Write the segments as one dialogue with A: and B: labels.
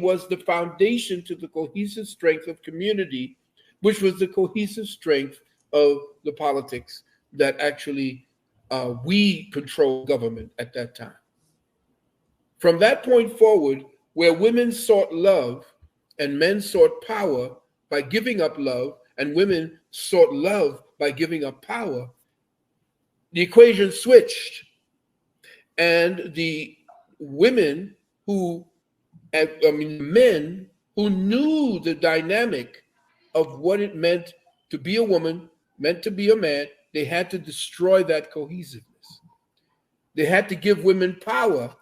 A: was the foundation to the cohesive strength of community, which was the cohesive strength of the politics that actually we controlled government at that time. From that point forward, where women sought love and men sought power by giving up love, and women sought love by giving up power, the equation switched. And the women who, men who knew the dynamic of what it meant to be a woman, meant to be a man, they had to destroy that cohesiveness. They had to give women power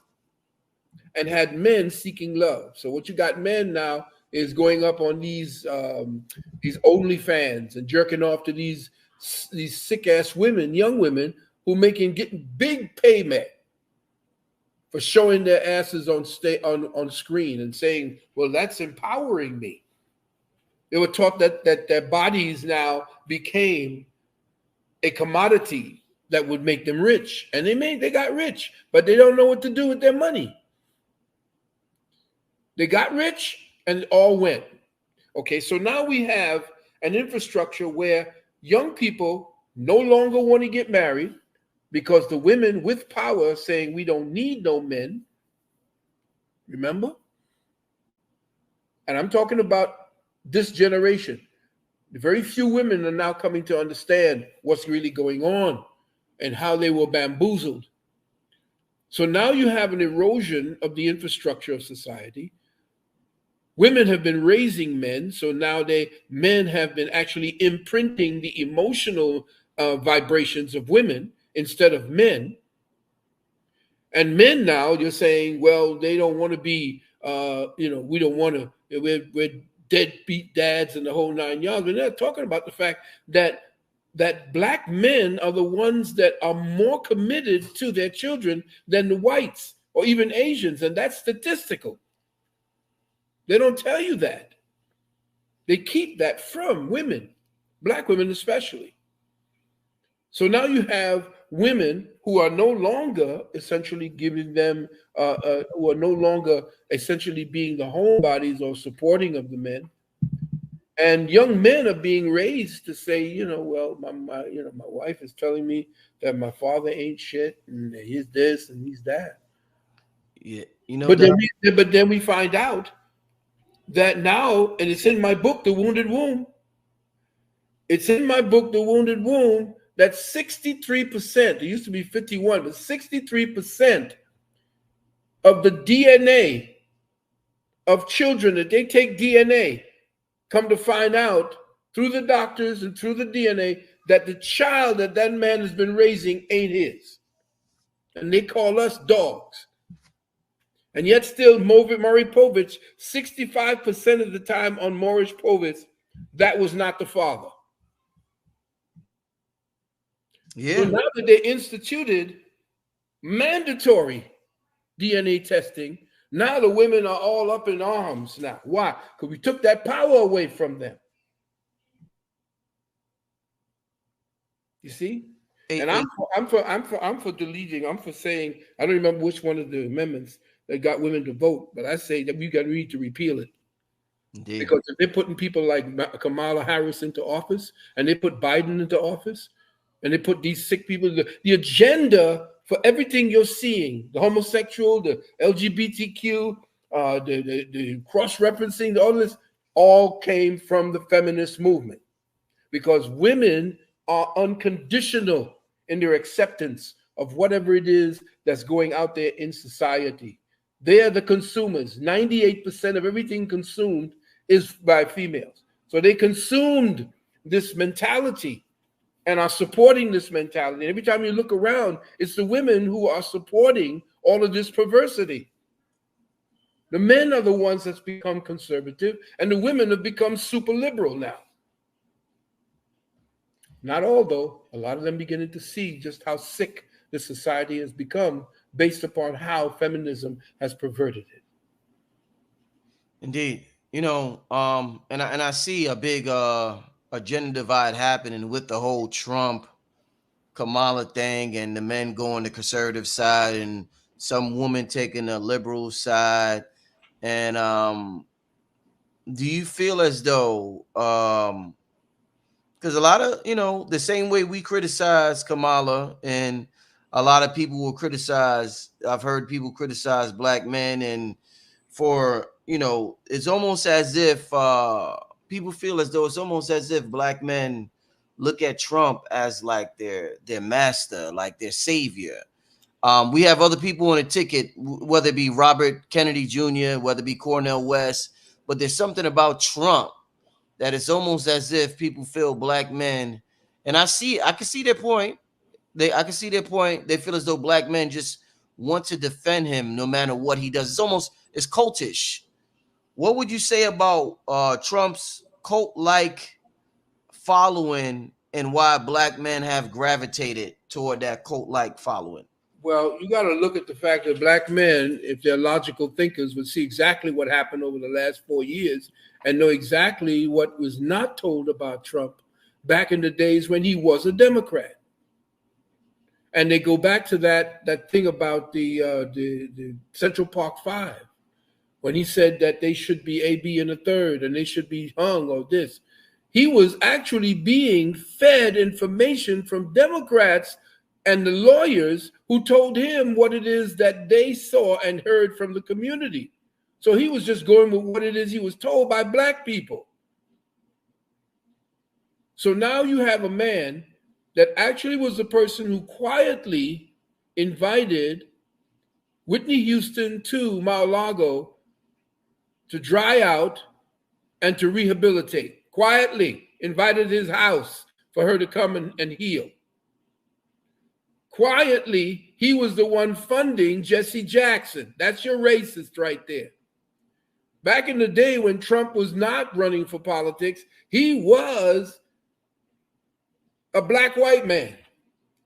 A: and had men seeking love. So what you got men now is going up on these OnlyFans and jerking off to these sick ass women, young women who getting big payment for showing their asses on screen and saying, "Well, that's empowering me." They were taught that their bodies now became a commodity that would make them rich, and they got rich, but they don't know what to do with their money. They got rich and it all went. Okay, so now we have an infrastructure where young people no longer want to get married because the women with power are saying we don't need no men. Remember? And I'm talking about this generation. Very few women are now coming to understand what's really going on and how they were bamboozled. So now you have an erosion of the infrastructure of society. Women have been raising men, so now men have been actually imprinting the emotional vibrations of women instead of men. And men now, you're saying, well, they don't want to be, we don't want to, we're deadbeat dads and the whole nine yards. We're not talking about the fact that black men are the ones that are more committed to their children than the whites or even Asians, and that's statistical. They don't tell you that. They keep that from women, black women especially. So now you have women who are no longer essentially giving them, who are no longer essentially being the homebodies or supporting of the men. And young men are being raised to say, well, my wife is telling me that my father ain't shit and he's this and he's that.
B: Yeah,
A: but then we find out that now, and it's in my book, The Wounded Womb. It's in my book, The Wounded Womb, that 63%, it used to be 51, but 63% of the DNA of children that they take DNA, come to find out through the doctors and through the DNA that the child that man has been raising ain't his. And they call us dogs. And yet still, Maury Povich, 65% of the time on Maury Povich, that was not the father.
B: Yeah.
A: So now that they instituted mandatory DNA testing, now the women are all up in arms now. Why? Because we took that power away from them. You see? And I'm for deleting. I'm for saying, I don't remember which one of the amendments that got women to vote, but I say that we need to repeal it. Indeed. Because if they're putting people like Kamala Harris into office, and they put Biden into office, and they put these sick people, the agenda for everything you're seeing, the homosexual, the LGBTQ, the cross-referencing, all this, all came from the feminist movement. Because women are unconditional in their acceptance of whatever it is that's going out there in society. They are the consumers. 98% of everything consumed is by females. So they consumed this mentality and are supporting this mentality. And every time you look around, it's the women who are supporting all of this perversity. The men are the ones that's become conservative, and the women have become super liberal now. Not all, though. A lot of them beginning to see just how sick the society has become based upon how feminism has perverted it.
B: Indeed. And I see a big gender divide happening with the whole Trump Kamala thing, and the men going the conservative side and some woman taking the liberal side. And do you feel as though because a lot of, the same way we criticize Kamala, and a lot of people will criticize, I've heard people criticize black men, and for, it's almost as if people feel as though it's almost as if black men look at Trump as like their master, like their savior. We have other people on the ticket, whether it be Robert Kennedy Jr., whether it be Cornel West, but there's something about Trump that it's almost as if people feel black men, and I can see their point. I can see their point. They feel as though black men just want to defend him no matter what he does. It's cultish. What would you say about Trump's cult-like following, and why black men have gravitated toward that cult-like following?
A: Well, you got to look at the fact that black men, if they're logical thinkers, would see exactly what happened over the last 4 years and know exactly what was not told about Trump back in the days when he was a Democrat. And they go back to that thing about the Central Park Five, when he said that they should be A, B, and a third, and they should be hung or this. He was actually being fed information from Democrats and the lawyers who told him what it is that they saw and heard from the community. So he was just going with what it is he was told by black people. So now you have a man that actually was the person who quietly invited Whitney Houston to Mar-a-Lago to dry out and to rehabilitate. Quietly invited his house for her to come and heal. Quietly, he was the one funding Jesse Jackson. That's your racist right there. Back in the day when Trump was not running for politics, he was a black-white man.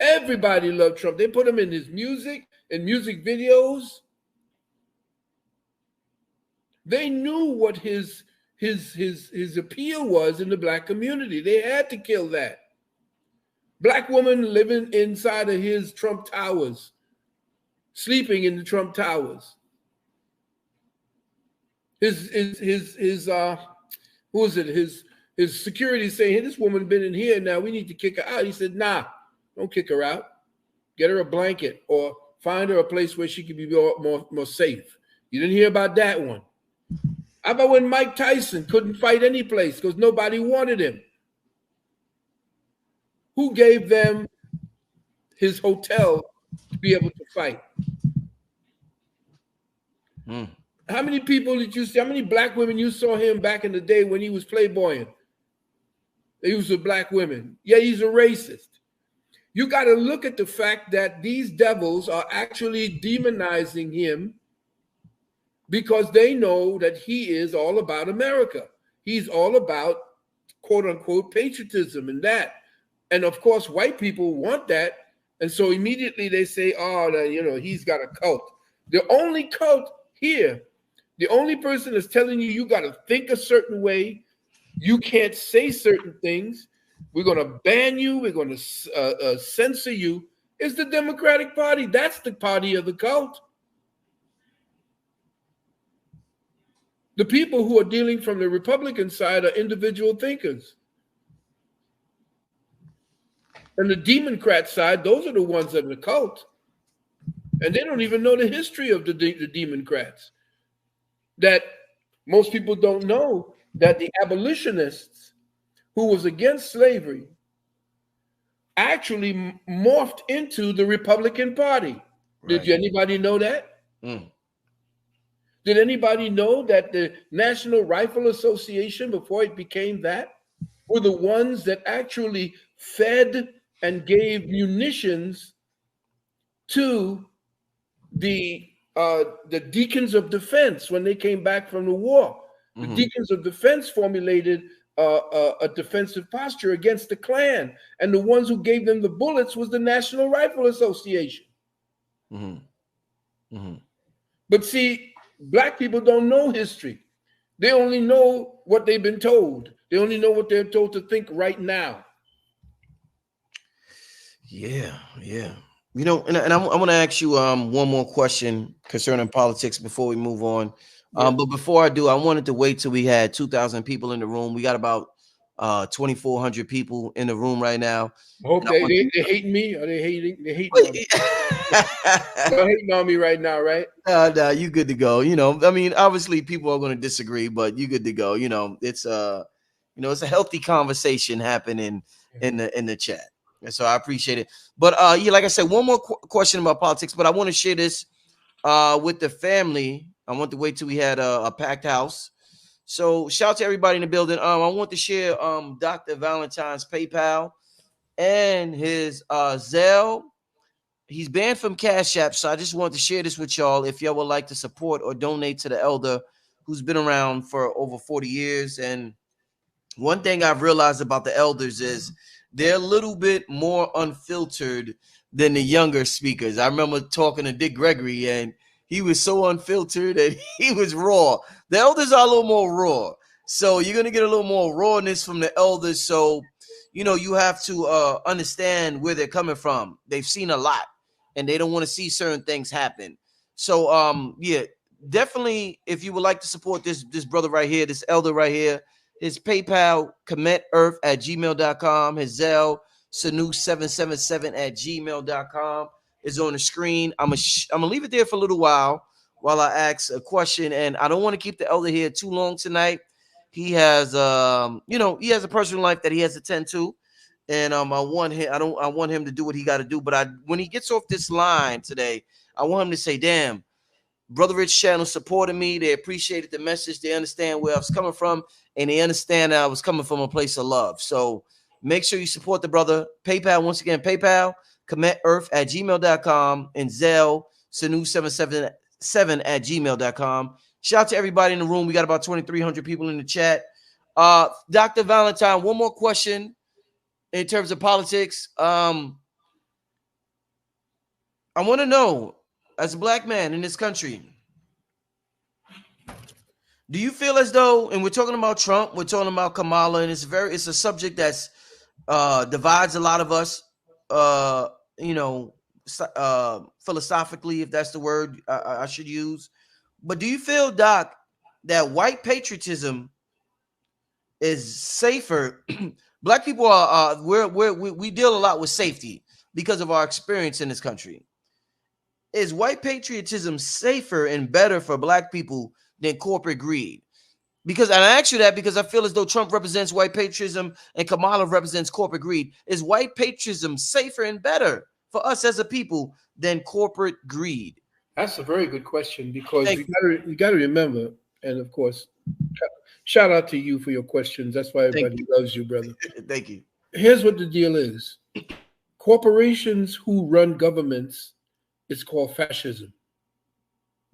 A: Everybody loved Trump. They put him in his music, in music videos. They knew what his appeal was in the black community. They had to kill that. Black woman living inside of his Trump Towers, sleeping in the Trump Towers. His security saying, hey, this woman been in here now, we need to kick her out. He said, nah, don't kick her out. Get her a blanket or find her a place where she can be more safe. You didn't hear about that one. How about when Mike Tyson couldn't fight any place because nobody wanted him? Who gave them his hotel to be able to fight? How many people did you see? How many black women you saw him back in the day when he was playboying? He was with black women. Yeah, he's a racist. You got to look at the fact that these devils are actually demonizing him because they know that he is all about America. He's all about, quote unquote, patriotism and that. And of course, white people want that. And so immediately they say, oh, he's got a cult. The only cult here, the only person that's telling you, you got to think a certain way, you can't say certain things, we're going to ban you, we're going to censor you, is the Democratic Party. That's the party of the cult. The people who are dealing from the Republican side are individual thinkers. And the Democrat side, those are the ones that are the cult. And they don't even know the history of the Democrats. That most people don't know that the abolitionists who was against slavery actually morphed into the Republican Party. Right. Did anybody know that? Did anybody know that the National Rifle Association, before it became that, were the ones that actually fed and gave munitions to the Deacons of Defense when they came back from the war? The Deacons of Defense formulated a defensive posture against the Klan, and the ones who gave them the bullets was the National Rifle Association. But see, black people don't know history. They only know what they've been told. They only know what they're told to think right now.
B: Yeah. And I want to ask you one more question concerning politics before we move on.
A: Yeah.
B: But before I do, I wanted to wait till we had 2,000 people in the room. We got about 2,400 people in the room right now.
A: I hope
B: And I
A: they,
B: want
A: they they hating me, or they hating on me. They're hating on me right now, right?
B: Nah, you good to go. You know, I mean, obviously people are going to disagree, but you good to go. You know, it's it's a healthy conversation happening in the chat. And so I appreciate it. But yeah, like I said, one more question about politics, but I want to share this with the family. I want to wait till we had a packed house. So shout out to everybody in the building. I want to share Dr. Valentine's PayPal and his Zelle. He's banned from Cash App, so I just wanted to share this with y'all. If y'all would like to support or donate to the elder who's been around for over 40 years. And one thing I've realized about the elders is they're a little bit more unfiltered than the younger speakers. I remember talking to Dick Gregory, and he was so unfiltered and he was raw. The elders are a little more raw. So you're going to get a little more rawness from the elders. So, you have to understand where they're coming from. They've seen a lot, and they don't want to see certain things happen. So, yeah, definitely, if you would like to support this brother right here, this elder right here, his PayPal, cometearth@gmail.com. His Zelle, sanu777@gmail.com is on the screen. I'm gonna leave it there for a little while I ask a question, and I don't want to keep the elder here too long tonight. He has, he has a personal life that he has to tend to, and I want him to do what he got to do. But when he gets off this line today, I want him to say, "Damn, Brother Rich channel supported me. They appreciated the message. They understand where I was coming from, and they understand that I was coming from a place of love." So make sure you support the brother. PayPal, once again, PayPal, cometearth@gmail.com, and Zelle, sanu777@gmail.com. Shout out to everybody in the room. We got about 2,300 people in the chat. Dr. Valentine, one more question in terms of politics. I want to know, as a black man in this country, do you feel as though, and we're talking about Trump, we're talking about Kamala, and it's a subject that's divides a lot of us, philosophically, if that's the word I should use. But do you feel, Doc, that white patriotism is safer? Black people we deal a lot with safety because of our experience in this country. Is white patriotism safer and better for black people than corporate greed? Because, and I ask you that because I feel as though Trump represents white patriotism and Kamala represents corporate greed. Is white patriotism safer and better for us as a people than corporate greed?
A: That's a very good question, because you got to remember, and of course, shout out to you for your questions. That's why everybody loves you, brother.
B: Thank you.
A: Here's what the deal is. Corporations who run governments, it's called fascism.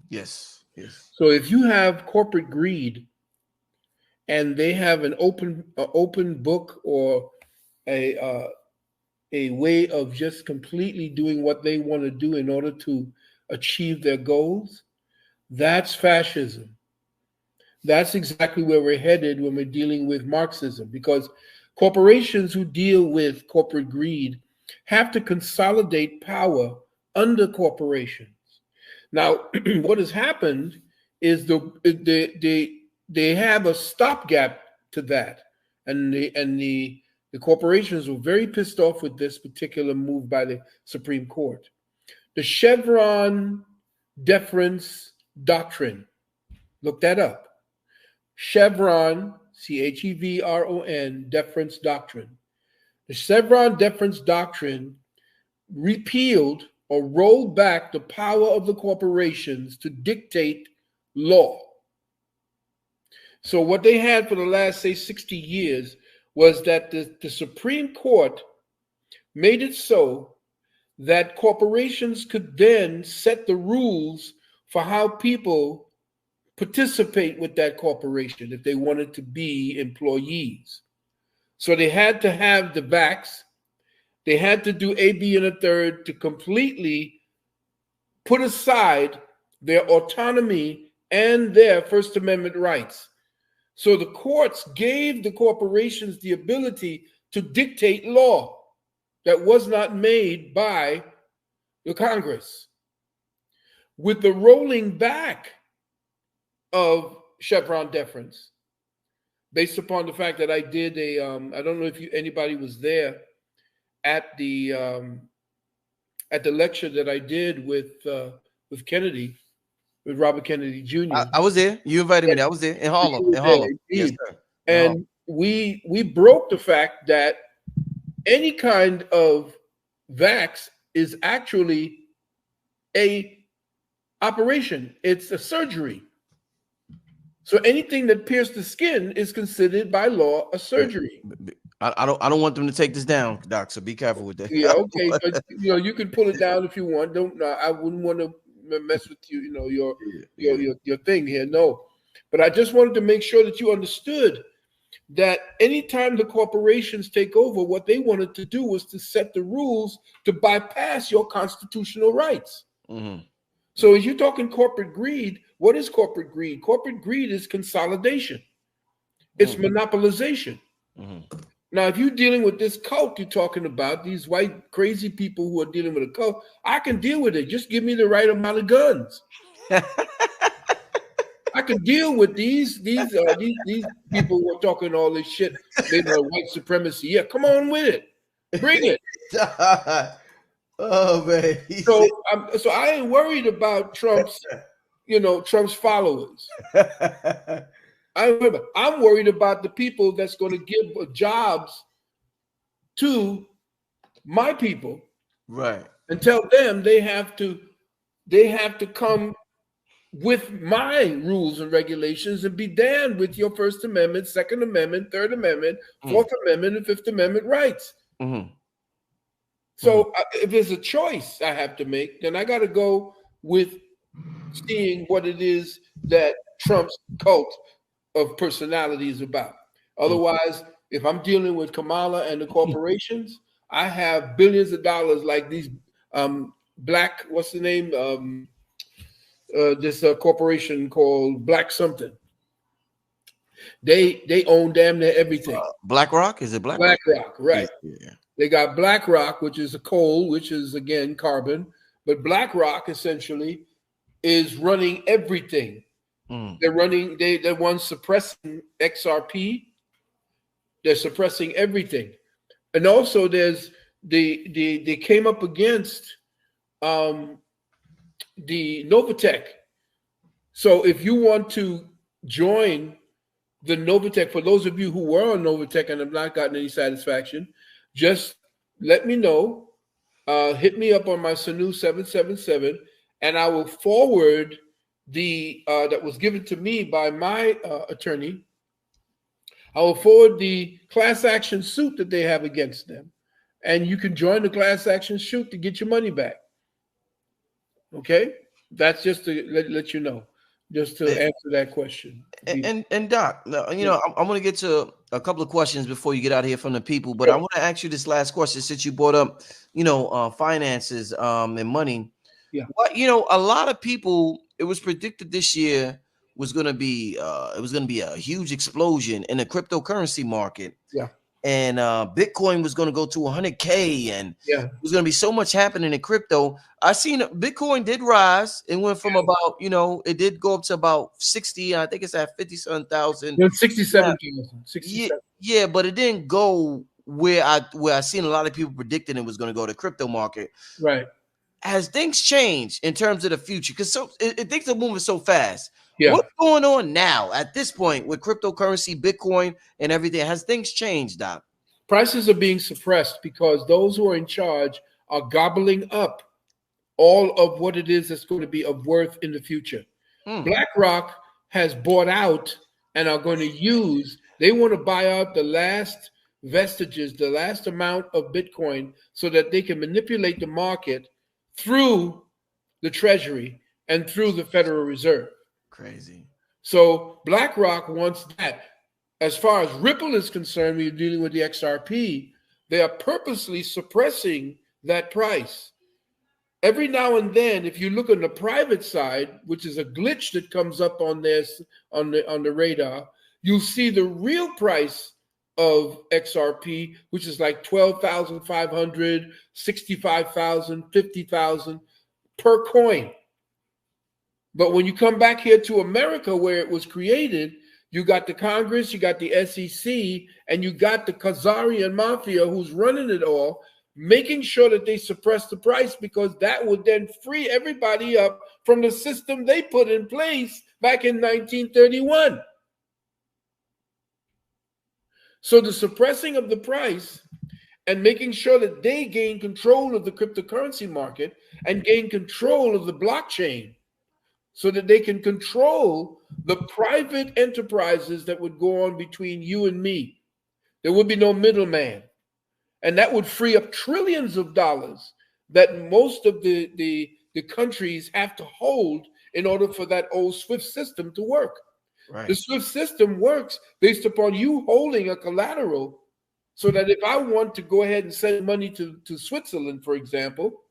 B: Yes.
A: So if you have corporate greed and they have an open book, or a way of just completely doing what they want to do in order to achieve their goals, that's fascism. That's exactly where we're headed when we're dealing with Marxism, because corporations who deal with corporate greed have to consolidate power under corporations. Now, what has happened is they have a stopgap to that, and the corporations were very pissed off with this particular move by the Supreme Court. The Chevron deference doctrine. Look that up. Chevron, Chevron, deference doctrine. The Chevron deference doctrine repealed or rolled back the power of the corporations to dictate law. So what they had for the last, say, 60 years was that the Supreme Court made it so that corporations could then set the rules for how people participate with that corporation if they wanted to be employees. So they had to have the vax. They had to do A, B, and a third to completely put aside their autonomy and their First Amendment rights. So the courts gave the corporations the ability to dictate law that was not made by the Congress. With the rolling back of Chevron deference, based upon the fact that I did a I don't know if anybody was there at the lecture that I did with Kennedy, with Robert Kennedy Jr.
B: I was there. You invited
A: Yeah,
B: me. I was there in
A: you
B: Harlem.
A: were
B: In
A: there,
B: Harlem. Yes,
A: indeed.
B: sir. In Harlem.
A: And we broke the fact that any kind of vax is actually a operation. It's a surgery. So anything that pierced the skin is considered by law a surgery.
B: I don't want them to take this down, Doc. So be careful with that.
A: Yeah, okay, but you can pull it down if you want. Don't I wouldn't want to mess with your thing here. No, but I just wanted to make sure that you understood that anytime the corporations take over, what they wanted to do was to set the rules to bypass your constitutional rights.
B: Mm-hmm.
A: So as you're talking corporate greed, what is corporate greed? Corporate greed is consolidation. It's monopolization.
B: Mm-hmm.
A: Now, if you're dealing with this cult you're talking about, these white crazy people who are dealing with a cult, I can deal with it. Just give me the right amount of guns. I can deal with these people who are talking all this shit. They know white supremacy. Yeah, come on with it. Bring it.
B: Oh man.
A: So I ain't worried about Trump's followers. I'm worried about the people that's going to give jobs to my people,
B: right,
A: and tell them they have to come with my rules and regulations and be damned with your First Amendment, Second Amendment, Third Amendment, Fourth Amendment, and Fifth Amendment rights.
B: Mm-hmm.
A: So if there's a choice I have to make, then I got to go with seeing what it is that Trump's cult of personality is about. Otherwise, if I'm dealing with Kamala and the corporations, I have billions of dollars like these black, what's the name? This corporation called Black something. They own damn near everything.
B: BlackRock? Is it BlackRock?
A: BlackRock, right.
B: Yeah.
A: They got BlackRock, which is a coal, which is again carbon, but BlackRock essentially is running everything. They're running, they're the ones suppressing XRP. They're suppressing everything. And also there's they came up against the Novatech. So if you want to join the Novatech, for those of you who were on Novatech and have not gotten any satisfaction, just let me know. Hit me up on my Sanu 777, and I will forward the that was given to me by my attorney. I will forward the class action suit that they have against them, and you can join the class action suit to get your money back. Okay, that's just to let you know, just to answer that question.
B: And Doc, I'm going to get to a couple of questions before you get out of here from the people, but I want to ask you this last question since you brought up, finances and money.
A: Yeah.
B: What a lot of people, it was predicted this year was going to be a huge explosion in the cryptocurrency market.
A: Yeah.
B: And Bitcoin was going to go to 100K, and
A: yeah,
B: there's going to be so much happening in crypto. I seen Bitcoin did rise. It went from about, it did go up to about 60. I think it's at 57,000.
A: 67,000.
B: Yeah, but it didn't go where I seen a lot of people predicting it was going to go to crypto market.
A: Right.
B: Has things changed in terms of the future? Because things are moving so fast.
A: Yeah.
B: What's going on now at this point with cryptocurrency, Bitcoin, and everything? Has things changed, Doc?
A: Prices are being suppressed because those who are in charge are gobbling up all of what it is that's going to be of worth in the future. BlackRock has bought out and are going to use, they want to buy out the last vestiges, the last amount of Bitcoin, so that they can manipulate the market through the Treasury and through the Federal Reserve.
B: Crazy.
A: So BlackRock wants that. As far as Ripple is concerned, when you're dealing with the XRP, they are purposely suppressing that price. Every now and then, if you look on the private side, which is a glitch that comes up on this on the radar, you'll see the real price of XRP, which is like 12,500, 65,000, 50,000 per coin. But when you come back here to America, where it was created, you got the Congress, you got the SEC, and you got the Khazarian mafia who's running it all, making sure that they suppress the price, because that would then free everybody up from the system they put in place back in 1931. So the suppressing of the price and making sure that they gain control of the cryptocurrency market and gain control of the blockchain, so that they can control the private enterprises that would go on between you and me. There would be no middleman. And that would free up trillions of dollars that most of the countries have to hold in order for that old SWIFT system to work.
B: Right.
A: The SWIFT system works based upon you holding a collateral, so that if I want to go ahead and send money to Switzerland, for example,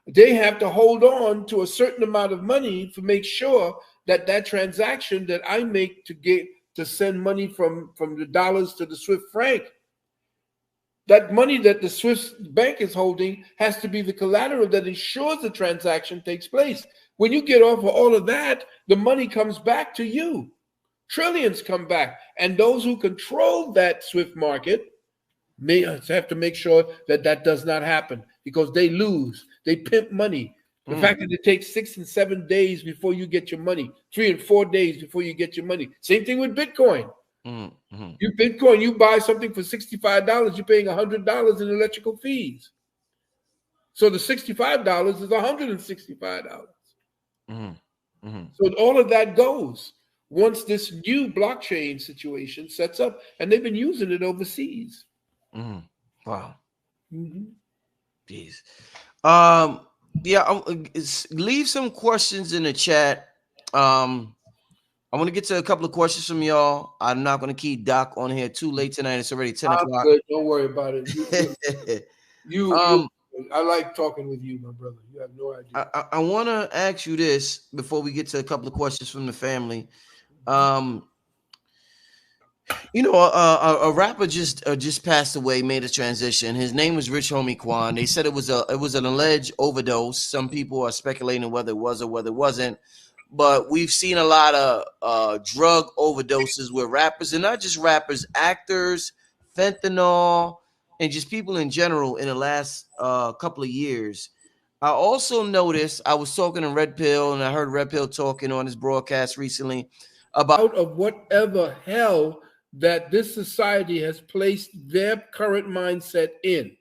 A: they have to hold on to a certain amount of money to make sure that that transaction that I make to send money from the dollars to the Swiss franc, that money that the Swiss bank is holding has to be the collateral that ensures the transaction takes place. When you get off of all of that, the money comes back to you. Trillions come back. And those who control that SWIFT market may have to make sure that that does not happen, because they lose. They pimp money. The fact that it takes 6 and 7 days before you get your money, 3 and 4 days before you get your money. Same thing with Bitcoin. You Bitcoin, you buy something for $65, you're paying $100 in electrical fees. So the $65 is $165. So all of that goes once this new blockchain situation sets up, and they've been using it overseas.
B: Wow. Jeez. Yeah, leave some questions in the chat. I want to get to a couple of questions from y'all. I'm not going to keep Doc on here too late tonight. It's already 10 o'clock.
A: Good. Don't worry about it. I like talking with you, my brother. You have no idea.
B: I want to ask you this before we get to a couple of questions from the family. You know, a rapper just passed away, made a transition. His name was Rich Homie Quan. They said it was an alleged overdose. Some people are speculating whether it was or whether it wasn't. But we've seen a lot of drug overdoses with rappers, and not just rappers, actors, fentanyl, and just people in general in the last couple of years. I also noticed, I was talking to Red Pill, and I heard Red Pill talking on his broadcast recently about
A: out of whatever hell that this society has placed their current mindset in.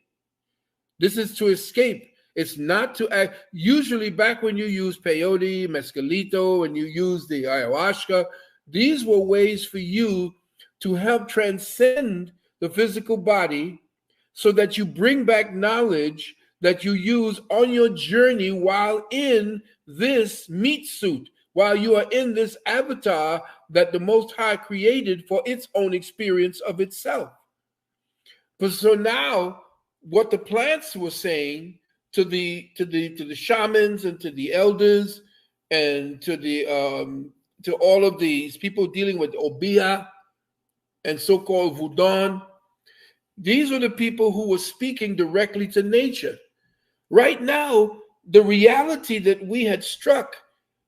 A: This is to escape. It's not to act. Usually back when you use peyote, mescalito, and you use the ayahuasca, these were ways for you to help transcend the physical body, so that you bring back knowledge that you use on your journey while in this meat suit, while you are in this avatar that the Most High created for its own experience of itself. But so now what the plants were saying to the shamans and to the elders and to all of these people dealing with Obia and so-called Voodoo, these were the people who were speaking directly to nature. Right now, the reality that we had struck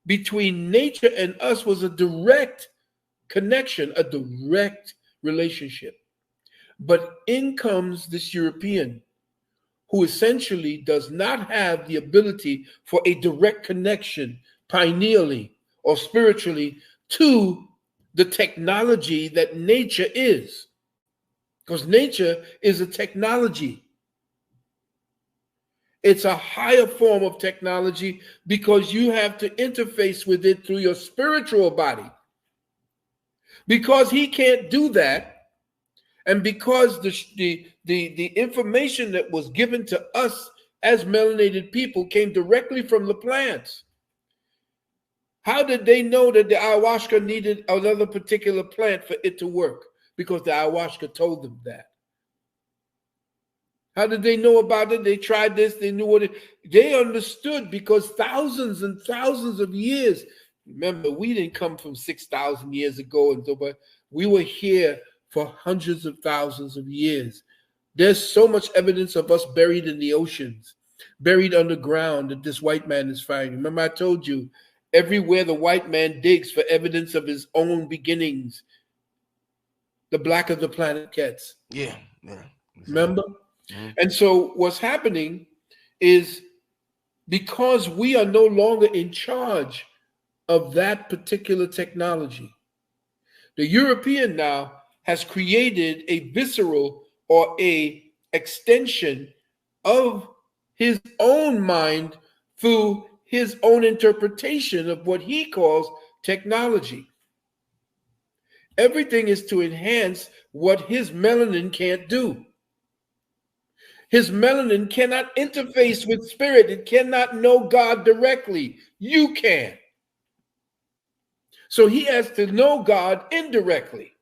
A: between nature and us was a direct connection, a direct relationship. But in comes this European who essentially does not have the ability for a direct connection pineally or spiritually to the technology that nature is. Because nature is a technology. It's a higher form of technology because you have to interface with it through your spiritual body. Because he can't do that, and because the information that was given to us as melanated people came directly from the plants. How did they know that the ayahuasca needed another particular plant for it to work? Because the ayahuasca told them that. How did they know about it? They tried this, they knew what it, they understood, because thousands and thousands of years. Remember, we didn't come from 6,000 years ago, but we were here for hundreds of thousands of years. There's so much evidence of us buried in the oceans, buried underground, that this white man is finding. Remember, I told you, Everywhere the white man digs for evidence of his own beginnings, the blacker the planet gets.
B: Yeah. Yeah. Exactly.
A: Remember? And so what's happening is, because we are no longer in charge of that particular technology, the European now has created a visceral or a extension of his own mind through his own interpretation of what he calls technology. Everything is to enhance what his melanin can't do. His melanin cannot interface with spirit. It cannot know God directly. You can. So he has to know God indirectly.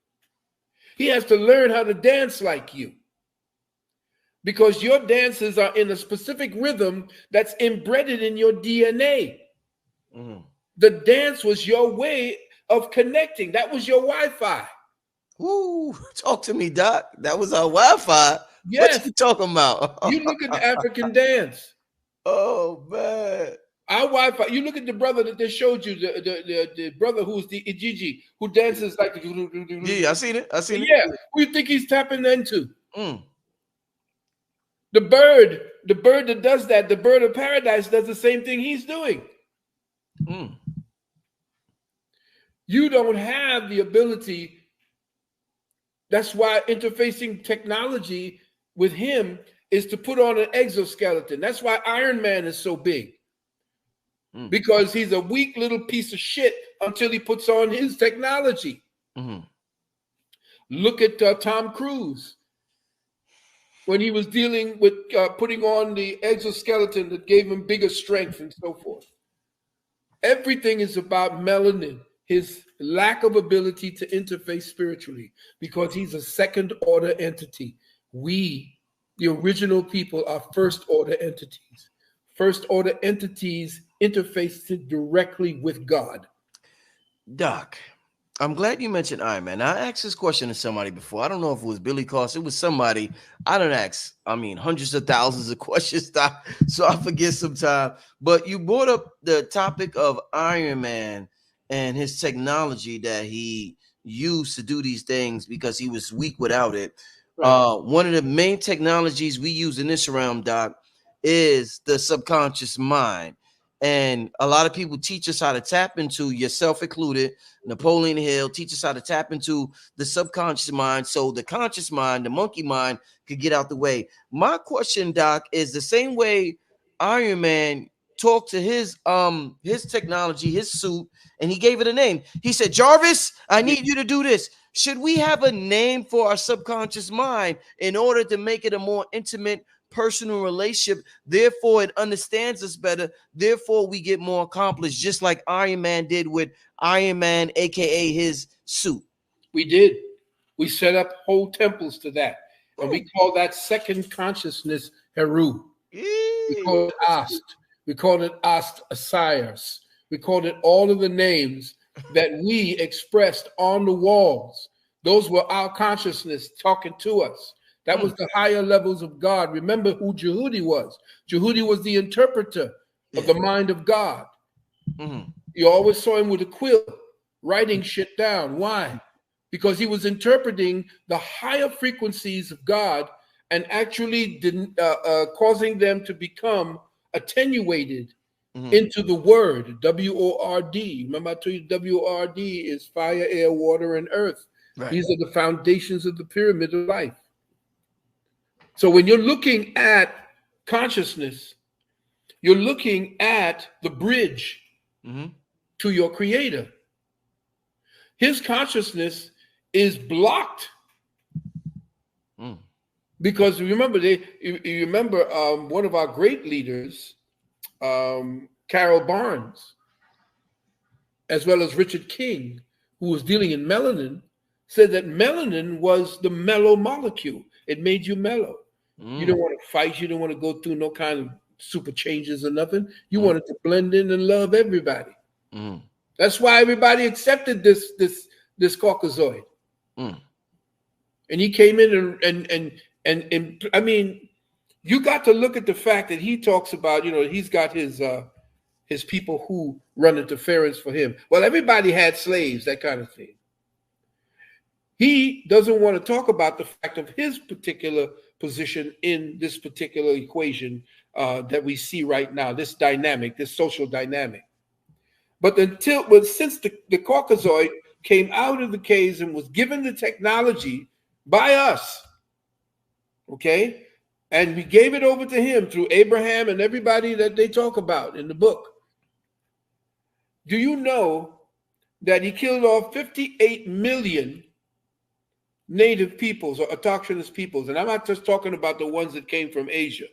A: He has to learn how to dance like you, because your dances are in a specific rhythm that's embedded in your DNA. The dance was your way of connecting. That was your Wi-Fi.
B: Woo, talk to me, Doc. That was our Wi-Fi.
A: Yes.
B: What you talking about?
A: You look at the African dance.
B: Oh, man.
A: Our Wi-Fi. You look at the brother that they showed you, the brother who's the Ijiji, who dances like the...
B: Yeah, I seen it. I seen it.
A: Yeah. Who you think he's tapping into? The bird that does that, the bird of paradise, does the same thing he's doing. You don't have the ability. That's why interfacing technology with him is to put on an exoskeleton. That's why Iron Man is so big. Because he's a weak little piece of shit until he puts on his technology. Look at Tom Cruise. When he was dealing with putting on the exoskeleton that gave him bigger strength and so forth. Everything is about melanin, his lack of ability to interface spiritually, because he's a second order entity. We, the original people, are first order entities. First order entities interface directly with God.
B: Doc, I'm glad you mentioned Iron Man. I asked this question to somebody before. I don't know if it was Billy Cost. It was somebody. I don't ask, hundreds of thousands of questions, Doc, so I forget sometimes. But you brought up the topic of Iron Man and his technology that he used to do these things because he was weak without it. Right. One of the main technologies we use in this realm, Doc, is the subconscious mind. And a lot of people teach us how to tap into, yourself included, Napoleon Hill, teach us how to tap into the subconscious mind so the conscious mind, the monkey mind, could get out the way. My question, Doc, is the same way Iron Man talked to his technology, his suit, and he gave it a name. He said, Jarvis, I need you to do this. Should we have a name for our subconscious mind in order to make it a more intimate, personal relationship? Therefore, it understands us better. Therefore, we get more accomplished, just like Iron Man did with Iron Man, aka his suit.
A: We did. We set up whole temples to that. And we call that second consciousness Heru. We call it Ast. We call it Ast Osiris. We called it all of the names that we expressed on the walls. Those were our consciousness talking to us. That was the higher levels of God. Remember who Jehudi was. Jehudi was the interpreter of the mind of God. You always saw him with a quill, writing shit down. Why? Because he was interpreting the higher frequencies of God and actually causing them to become attenuated into the word, W-O-R-D. Remember I told you W-O-R-D is fire, air, water, and earth. Right. These are the foundations of the pyramid of life. So when you're looking at consciousness, you're looking at the bridge to your creator. His consciousness is blocked because remember, you remember one of our great leaders, Carol Barnes, as well as Richard King, who was dealing in melanin, said that melanin was the mellow molecule. It made you mellow. You don't want to fight. You don't want to go through no kind of super changes or nothing. You wanted to blend in and love everybody. That's why everybody accepted this Caucasoid. And he came in and I mean, you got to look at the fact that he talks about, he's got his his people who run interference for him. Well, everybody had slaves, that kind of thing. He doesn't want to talk about the fact of his particular position in this particular equation that we see right now, this dynamic, this social dynamic. But since the Caucasoid came out of the caves and was given the technology by us, okay, and we gave it over to him through Abraham and everybody that they talk about in the book. Do you know that he killed off 58 million native peoples or autochthonous peoples? And I'm not just talking about the ones that came from Asia.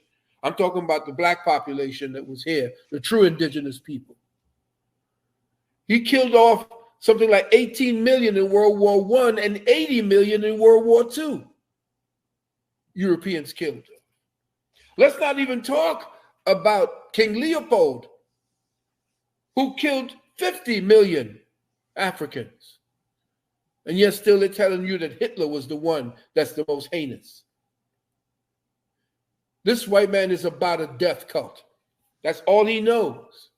A: I'm talking about the black population that was here, the true indigenous people. He killed off something like 18 million in World War I and 80 million in World War II. Europeans killed. Let's not even talk about King Leopold, who killed 50 million Africans. And yet still they're telling you that Hitler was the one that's the most heinous. This white man is about a death cult. That's all he knows.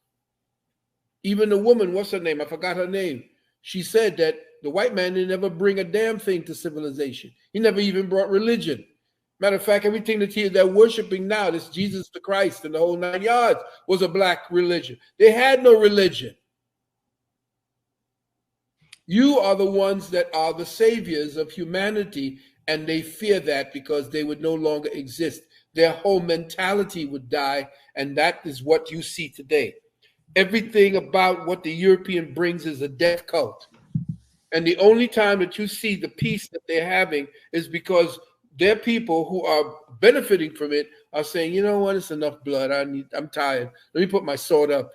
A: Even the woman, what's her name? I forgot her name. She said that the white man didn't ever bring a damn thing to civilization. He never even brought religion. Matter of fact, everything that they're worshiping now, this Jesus the Christ and the whole 9 yards, was a black religion. They had no religion. You are the ones that are the saviors of humanity, and they fear that because they would no longer exist. Their whole mentality would die, and that is what you see today. Everything about what the European brings is a death cult. And the only time that you see the peace that they're having is because their people who are benefiting from it are saying, you know what, it's enough blood. I'm tired. Let me put my sword up